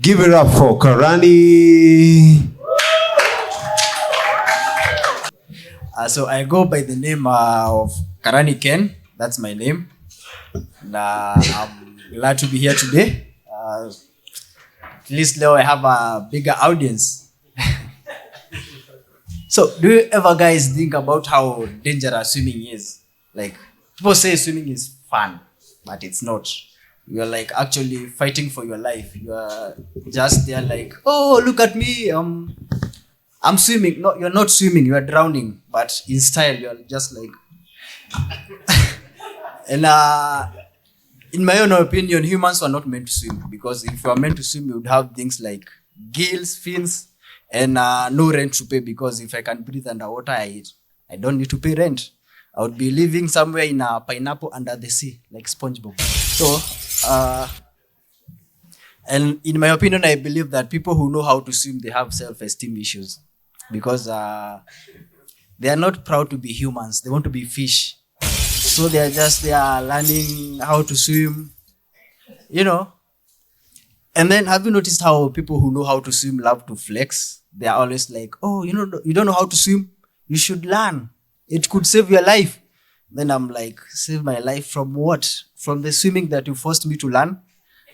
Give it up for Karani. So I go by the name of Karani Ken. That's my name. And, I'm glad to be here today. At least now I have a bigger audience. So do you ever guys think about how dangerous swimming is? Like, people say swimming is fun, but it's not. You're like actually fighting for your life. You are just there like, oh, look at me. I'm swimming. No, you're not swimming. You are drowning. But in style, you're just like. And in my own opinion, humans were not meant to swim, because if you are meant to swim, you would have things like gills, fins, and no rent to pay, because if I can breathe underwater, I don't need to pay rent. I would be living somewhere in a pineapple under the sea, like SpongeBob. So, and in my opinion, I believe that people who know how to swim, they have self-esteem issues, because they are not proud to be humans. They want to be fish. So they are learning how to swim, you know. And then have you noticed how people who know how to swim love to flex? They are always like, oh, you don't know how to swim? You should learn. It could save your life. Then I'm like, save my life from what? From the swimming that you forced me to learn?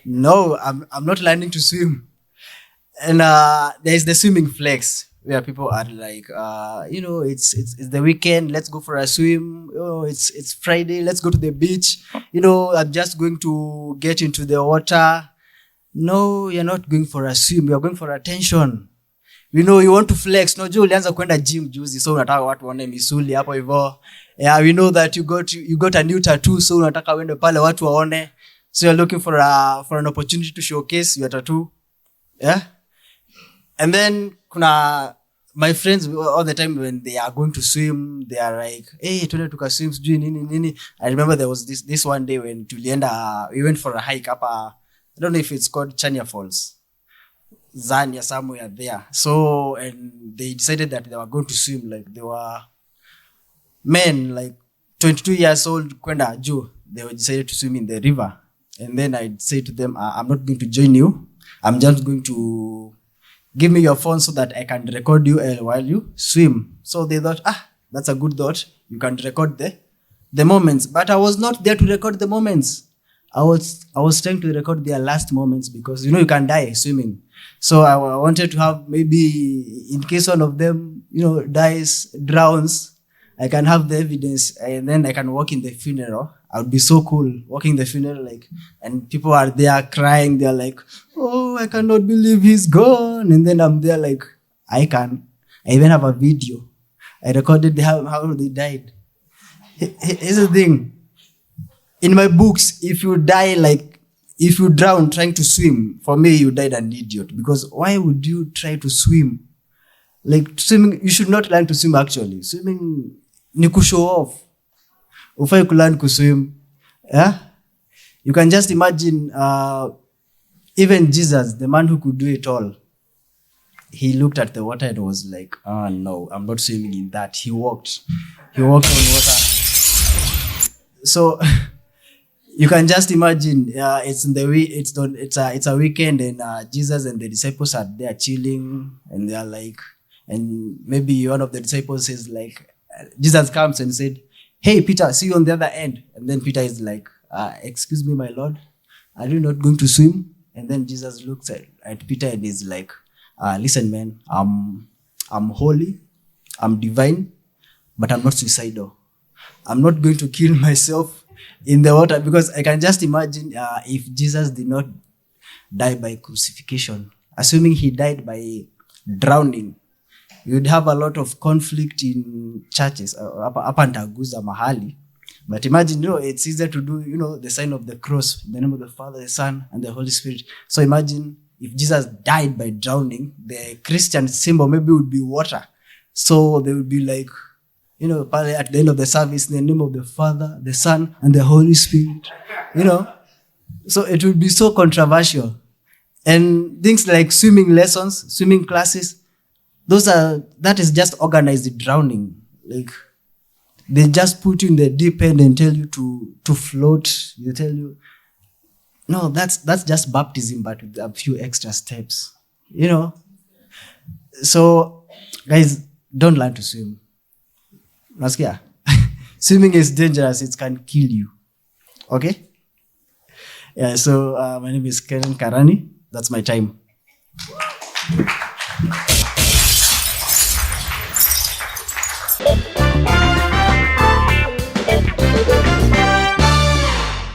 No, I'm not learning to swim. And there's the swimming flex, where people are like, it's the weekend, let's go for a swim. Oh, it's Friday, let's go to the beach. I'm just going to get into the water. No, you're not going for a swim, you're going for attention. You want to flex. No, ulianza kwenda gym juzi, so unataka watu waone misuli hapo hivyo. Yeah, we know that you got a new tattoo, so unataka wende pale watu waone. So you're looking for an opportunity to showcase your tattoo. Yeah? And then my friends all the time when they are going to swim, they are like, hey, tuende tukaswim sijui nini. I remember there was this one day when we went for a hike up I don't know if it's called Chania Falls. Zania, somewhere there. So, and they decided that they were going to swim. Like, they were men, like 22 years old, kwenda juu. They were decided to swim in the river. And then I'd say to them, I'm not going to join you. I'm just going to give me your phone so that I can record you while you swim. So they thought, that's a good thought. You can record the moments. But I was not there to record the moments. I was trying to record their last moments, because you can die swimming. So I wanted to have, maybe in case one of them, drowns, I can have the evidence, and then I can walk in the funeral. I would be so cool walking the funeral, and people are there crying. They're like, oh, I cannot believe he's gone. And then I'm there like, I even have a video. I recorded how they died. Here's the thing. In my books, if you drown trying to swim, for me, you died an idiot. Because why would you try to swim? Like, swimming, you should not learn to swim actually. Swimming, ni ku show off. Ufai ku learn to swim. Yeah? You can just imagine, even Jesus, the man who could do it all, he looked at the water and was like, no, I'm not swimming in that. He walked on water. So, you can just imagine, it's a weekend, and Jesus and the disciples are there chilling, and they are like, and maybe one of the disciples says like, Jesus comes and said, hey, Peter, see you on the other end. And then Peter is like, excuse me, my Lord, are you not going to swim? And then Jesus looks at Peter and is like, listen, man, I'm holy, I'm divine, but I'm not suicidal. I'm not going to kill myself in the water, because I can just imagine if Jesus did not die by crucifixion, assuming he died by drowning, you'd have a lot of conflict in churches, up and Aguza Mahali. But imagine, it's easier to do, the sign of the cross, in the name of the Father, the Son, and the Holy Spirit. So imagine if Jesus died by drowning, the Christian symbol maybe would be water. So they would be like, at the end of the service, in the name of the Father, the Son, and the Holy Spirit, So it would be so controversial. And things like swimming lessons, swimming classes, that is just organized drowning. Like, they just put you in the deep end and tell you to float. They tell you, No, that's just baptism, but with a few extra steps. You know. So, guys, don't learn to swim. Nasikia? Swimming is dangerous. It can kill you. Okay? Yeah, so my name is Karani. That's my time.